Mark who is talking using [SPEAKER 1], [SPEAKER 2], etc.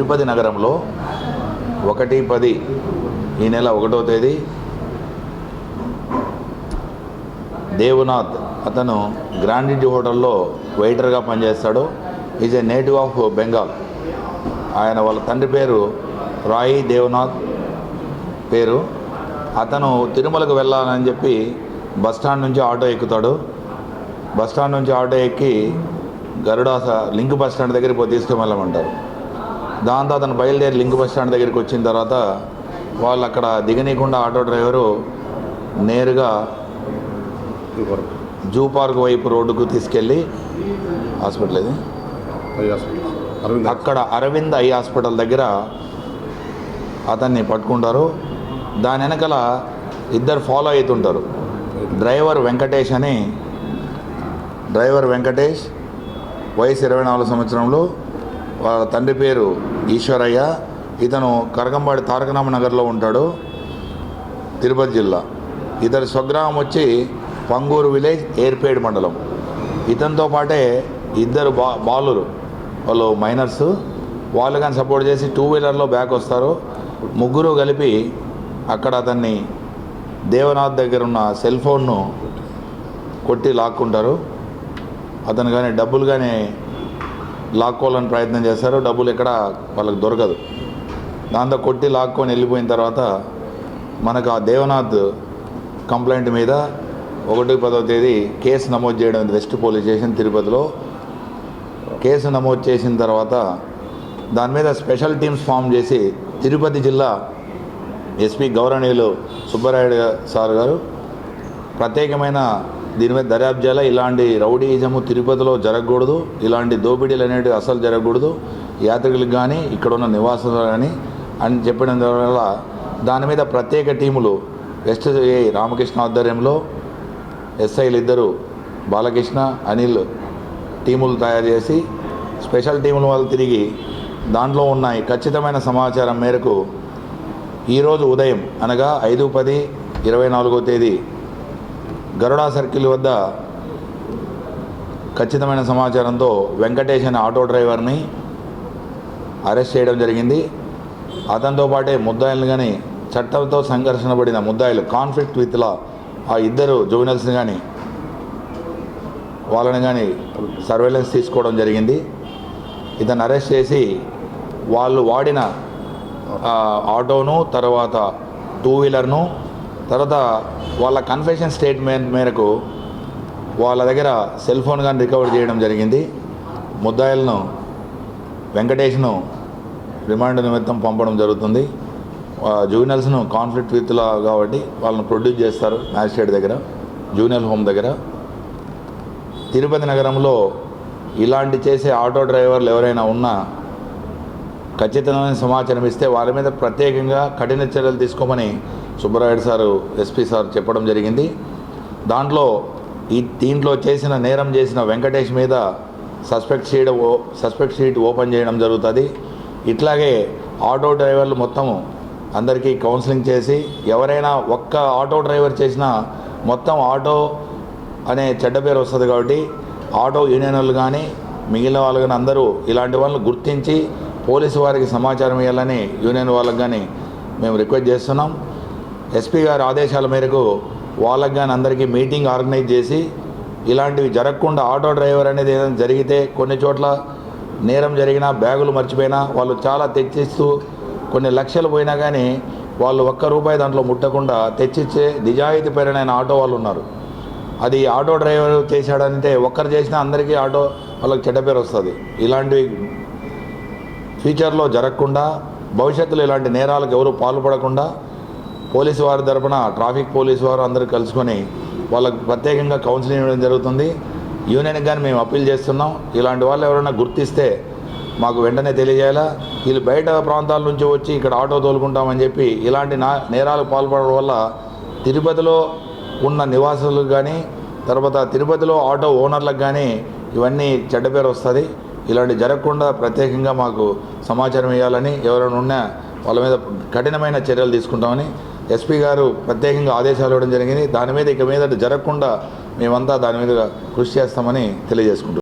[SPEAKER 1] తిరుపతి నగరంలో 1/10 ఈ నెల 1వ తేదీ దేవనాథ్ అతను గ్రాండిటీ హోటల్లో వెయిటర్గా పనిచేస్తాడు. Is a native of Bengal. ఆయన వాళ్ళ తండ్రి పేరు రాయి దేవనాథ్ పేరు. అతను తిరుమలకు వెళ్ళాలని చెప్పి బస్టాండ్ నుంచి ఆటో ఎక్కుతాడు. బస్టాండ్ నుంచి ఆటో ఎక్కి గరుడాస లింక్ బస్ స్టాండ్ దగ్గరికి తీసుకువెళ్ళమంటారు. దాంతో అతను బయలుదేరి లింక్ బస్ స్టాండ్ దగ్గరికి వచ్చిన తర్వాత వాళ్ళు అక్కడ దిగనీయకుండా ఆటో డ్రైవరు నేరుగా జూ పార్క్ వైపు రోడ్డుకు తీసుకెళ్ళి హాస్పిటల్ ఇది అక్కడ అరవింద్ ఐ హాస్పిటల్ దగ్గర అతన్ని పట్టుకుంటారు. దాని వెనకాల ఇద్దరు ఫాలో అవుతుంటారు. డ్రైవర్ వెంకటేష్ వయసు 24 సంవత్సరంలో, వాళ్ళ తండ్రి పేరు ఈశ్వరయ్య. ఇతను కరకంబాడి తారకరామ నగర్లో ఉంటాడు, తిరుపతి జిల్లా. ఇతని స్వగ్రామం వచ్చి పంగూరు విలేజ్, ఏర్పేడ్ మండలం. ఇతనితో పాటే ఇద్దరు బాలురు, వాళ్ళు మైనర్స్. వాళ్ళు కానీ సపోర్ట్ చేసి 2 వీలర్లో బ్యాక్ వస్తారు. ముగ్గురు కలిపి అక్కడ అతన్ని దేవనాథ్ దగ్గర ఉన్న సెల్ ఫోన్ను కొట్టి లాక్కుంటారు. అతను కానీ డబ్బులు కానీ లాక్కోవాలని ప్రయత్నం చేస్తారు. డబ్బులు ఎక్కడ వాళ్ళకి దొరకదు. దాంతో కొట్టి లాక్కొని వెళ్ళిపోయిన తర్వాత మనకు ఆ దేవనాథ్ కంప్లైంట్ మీద 1/10వ తేదీ కేసు నమోదు చేయడం వెస్ట్ పోలీస్ స్టేషన్ తిరుపతిలో. కేసు నమోదు చేసిన తర్వాత దాని మీద స్పెషల్ టీమ్స్ ఫామ్ చేసి తిరుపతి జిల్లా ఎస్పీ గౌరవనీయులు సుబ్బరాయుడు సార్ గారు ప్రత్యేకమైన దీని మీద దర్యాప్తు చేయాలి. ఇలాంటి రౌడీయిజము తిరుపతిలో జరగకూడదు, ఇలాంటి దోపిడీలు అనేవి అసలు జరగకూడదు, యాత్రికులకు కానీ ఇక్కడ ఉన్న నివాసులు కానీ అని చెప్పడం వల్ల దాని మీద ప్రత్యేక టీములు వెస్ట్ రామకృష్ణ ఆధ్వర్యంలో ఎస్ఐలు ఇద్దరు బాలకృష్ణ, అనిల్ టీములు తయారు చేసి స్పెషల్ టీముల వాళ్ళు తిరిగి దాంట్లో ఉన్న ఖచ్చితమైన సమాచారం మేరకు ఈరోజు ఉదయం అనగా 5/10/24వ తేదీ గరుడా సర్కిల్ వద్ద ఖచ్చితమైన సమాచారంతో వెంకటేష్ అనే ఆటో డ్రైవర్ని అరెస్ట్ చేయడం జరిగింది. అతనితో పాటే ముద్దాయిలను కానీ చట్టంతో సంఘర్షణ పడిన ముద్దాయిలు కాన్ఫ్లిక్ట్ విత్ లా ఆ ఇద్దరు జువెనల్స్ని కానీ వాళ్ళని కానీ సర్వేలెన్స్ తీసుకోవడం జరిగింది. ఇతను అరెస్ట్ చేసి వాళ్ళు వాడిన ఆటోను, తర్వాత 2 వీలర్ను, తర్వాత వాళ్ళ కన్ఫెషన్ స్టేట్మెంట్ మేరకు వాళ్ళ దగ్గర సెల్ ఫోన్ కానీ రికవర్ చేయడం జరిగింది. ముద్దాయిలను వెంకటేష్ను రిమాండ్ నిమిత్తం పంపడం జరుగుతుంది. జూనియల్స్ను కాన్ఫ్లిక్ట్ విత్ లా కాబట్టి వాళ్ళని ప్రొడ్యూస్ చేస్తారు మ్యాజిస్ట్రేట్ దగ్గర, జూనియల్ హోమ్ దగ్గర. తిరుపతి నగరంలో ఇలాంటి చేసే ఆటో డ్రైవర్లు ఎవరైనా ఉన్నా ఖచ్చితమైన సమాచారం ఇస్తే వాళ్ళ మీద ప్రత్యేకంగా కఠిన చర్యలు తీసుకోమని సుబ్బరాయుడు సారు, ఎస్పీ సార్ చెప్పడం జరిగింది. దీంట్లో నేరం చేసిన వెంకటేష్ మీద సస్పెక్ట్ షీట్ ఓపెన్ చేయడం జరుగుతుంది. ఇట్లాగే ఆటో డ్రైవర్లు మొత్తము అందరికీ కౌన్సిలింగ్ చేసి ఎవరైనా ఒక్క ఆటో డ్రైవర్ చేసినా మొత్తం ఆటో అనే చెడ్డ పేరు వస్తుంది. కాబట్టి ఆటో యూనియన్ వాళ్ళు కానీ మిగిలిన వాళ్ళు కానీ అందరూ ఇలాంటి వాళ్ళని గుర్తించి పోలీసు వారికి సమాచారం ఇవ్వాలని యూనియన్ వాళ్ళకి కానీ మేము రిక్వెస్ట్ చేస్తున్నాం. ఎస్పీ గారి ఆదేశాల మేరకు వాళ్ళకి కానీ అందరికీ మీటింగ్ ఆర్గనైజ్ చేసి ఇలాంటివి జరగకుండా ఆటో డ్రైవర్ అనేది ఏదైనా జరిగితే కొన్ని చోట్ల నేరం జరిగినా బ్యాగులు మర్చిపోయినా వాళ్ళు చాలా తెచ్చిస్తూ కొన్ని లక్షలు పోయినా కానీ వాళ్ళు ₹1 దాంట్లో ముట్టకుండా తెచ్చిచ్చే నిజాయితీపరమైన ఆటో వాళ్ళు ఉన్నారు. అది ఆటో డ్రైవర్ చేశాడంటే ఒక్కరు చేసినా అందరికీ ఆటో వాళ్ళకి చెడ్డ పేరు వస్తుంది. ఇలాంటివి ఫ్యూచర్లో జరగకుండా భవిష్యత్తులో ఇలాంటి నేరాలకు ఎవరు పాల్పడకుండా పోలీసు వారి తరపున ట్రాఫిక్ పోలీసు వారు అందరూ కలుసుకొని వాళ్ళకు ప్రత్యేకంగా కౌన్సిలింగ్ ఇవ్వడం జరుగుతుంది. యూనియన్కి కానీ మేము అప్పీల్ చేస్తున్నాం. ఇలాంటి వాళ్ళు ఎవరైనా గుర్తిస్తే మాకు వెంటనే తెలియజేయాలా. వీళ్ళు బయట ప్రాంతాల నుంచి వచ్చి ఇక్కడ ఆటో తోలుకుంటామని చెప్పి ఇలాంటి నేరాలకు పాల్పడడం వల్ల తిరుపతిలో ఉన్న నివాసులకు కానీ తర్వాత తిరుపతిలో ఆటో ఓనర్లకు కానీ ఇవన్నీ చెడ్డ పేరు వస్తుంది. ఇలాంటి జరగకుండా ప్రత్యేకంగా మాకు సమాచారం ఇవ్వాలని, ఎవరైనా ఉన్నా వాళ్ళ మీద కఠినమైన చర్యలు తీసుకుంటామని ఎస్పీ గారు ప్రత్యేకంగా ఆదేశాలు ఇవ్వడం జరిగింది. దాని మీద ఇక మీద జరగకుండా మేమంతా దాని మీద కృషి చేస్తామని తెలియజేసుకుంటున్నాం.